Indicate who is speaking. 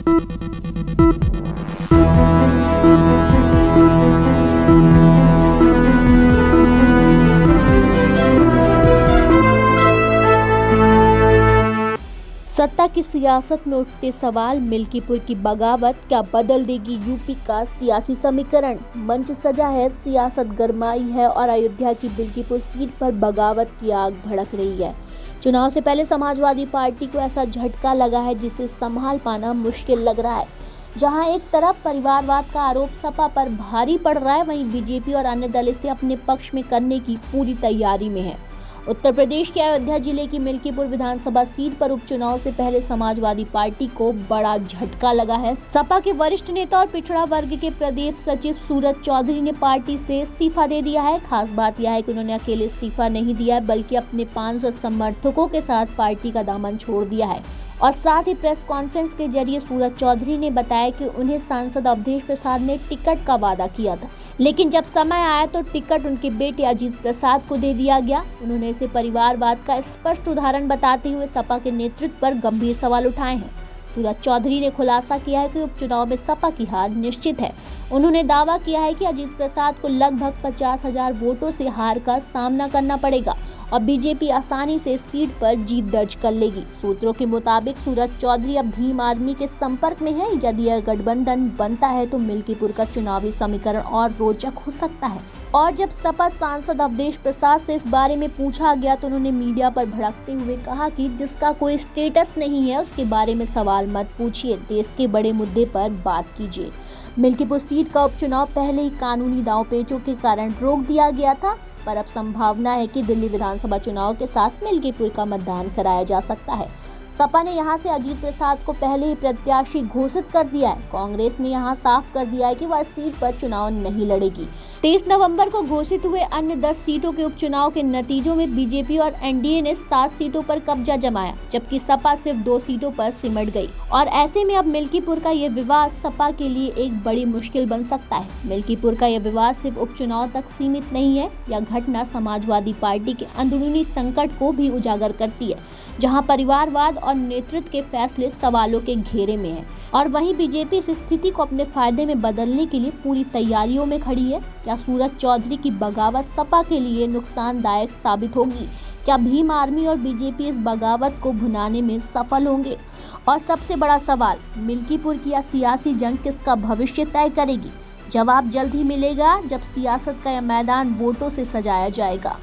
Speaker 1: सत्ता की सियासत में उठते सवाल, मिल्कीपुर की बगावत क्या बदल देगी यूपी का सियासी समीकरण। मंच सजा है, सियासत गरमाई है और अयोध्या की मिल्कीपुर सीट पर बगावत की आग भड़क रही है। चुनाव से पहले समाजवादी पार्टी को ऐसा झटका लगा है जिसे संभाल पाना मुश्किल लग रहा है। जहां एक तरफ परिवारवाद का आरोप सपा पर भारी पड़ रहा है, वहीं बीजेपी और अन्य दल इसे अपने पक्ष में करने की पूरी तैयारी में है। उत्तर प्रदेश के अयोध्या जिले की मिल्कीपुर विधानसभा सीट पर उपचुनाव से पहले समाजवादी पार्टी को बड़ा झटका लगा है। सपा के वरिष्ठ नेता और पिछड़ा वर्ग के प्रदेश सचिव सूरज चौधरी ने पार्टी से इस्तीफा दे दिया है। खास बात यह है कि उन्होंने अकेले इस्तीफा नहीं दिया है, बल्कि अपने 500 समर्थकों के साथ पार्टी का दामन छोड़ दिया है। और साथ ही प्रेस कॉन्फ्रेंस के जरिए सूरज चौधरी ने बताया कि उन्हें सांसद अवधेश प्रसाद ने टिकट का वादा किया था, लेकिन जब समय आया तो टिकट उनके बेटे अजीत प्रसाद को दे दिया गया। उन्होंने इसे परिवारवाद का स्पष्ट उदाहरण बताते हुए सपा के नेतृत्व पर गंभीर सवाल उठाए हैं। सूरज चौधरी ने खुलासा किया है कि उपचुनाव में सपा की हार निश्चित है। उन्होंने दावा किया है कि अजीत प्रसाद को लगभग 50,000 वोटों से हार का सामना करना पड़ेगा और बीजेपी आसानी से सीट पर जीत दर्ज कर लेगी। सूत्रों के मुताबिक सूरज चौधरी अब भीम आर्मी के संपर्क में है। यदि यह गठबंधन बनता है तो मिल्कीपुर का चुनावी समीकरण और रोचक हो सकता है। और जब सपा सांसद अवधेश प्रसाद से इस बारे में पूछा गया तो उन्होंने मीडिया पर भड़कते हुए कहा कि जिसका कोई स्टेटस नहीं है उसके बारे में सवाल मत पूछिए, देश के बड़े मुद्दे पर बात कीजिए। मिल्कीपुर सीट का उपचुनाव पहले ही कानूनी दांवपेचों के कारण रोक दिया गया था, पर अब संभावना है कि दिल्ली विधानसभा चुनाव के साथ मिल्कीपुर का मतदान कराया जा सकता है। सपा ने यहां से अजीत प्रसाद को पहले ही प्रत्याशी घोषित कर दिया है। कांग्रेस ने यहां साफ कर दिया है कि वह सीट पर चुनाव नहीं लड़ेगी। 23 नवंबर को घोषित हुए अन्य 10 सीटों के उपचुनाव के नतीजों में बीजेपी और एनडीए ने 7 सीटों पर कब्जा जमाया, जबकि सपा सिर्फ 2 सीटों पर सिमट गई। और ऐसे में अब मिल्कीपुर का ये विवाद सपा के लिए एक बड़ी मुश्किल बन सकता है। मिल्कीपुर का यह विवाद सिर्फ उपचुनाव तक सीमित नहीं है। यह घटना समाजवादी पार्टी के अंदरूनी संकट को भी उजागर करती है, जहां परिवारवाद और नेतृत्व के फैसले सवालों के घेरे में हैं। और वहीं बीजेपी इस स्थिति को अपने फायदे में बदलने के लिए पूरी तैयारियों में खड़ी है। क्या सूरज चौधरी की बगावत सपा के लिए नुकसानदायक साबित होगी? क्या भीम आर्मी और बीजेपी इस बगावत को भुनाने में सफल होंगे? और सबसे बड़ा सवाल, मिल्कीपुर की यह सियासी जंग किसका भविष्य तय करेगी? जवाब जल्द ही मिलेगा जब सियासत का यह मैदान वोटों से सजाया जाएगा।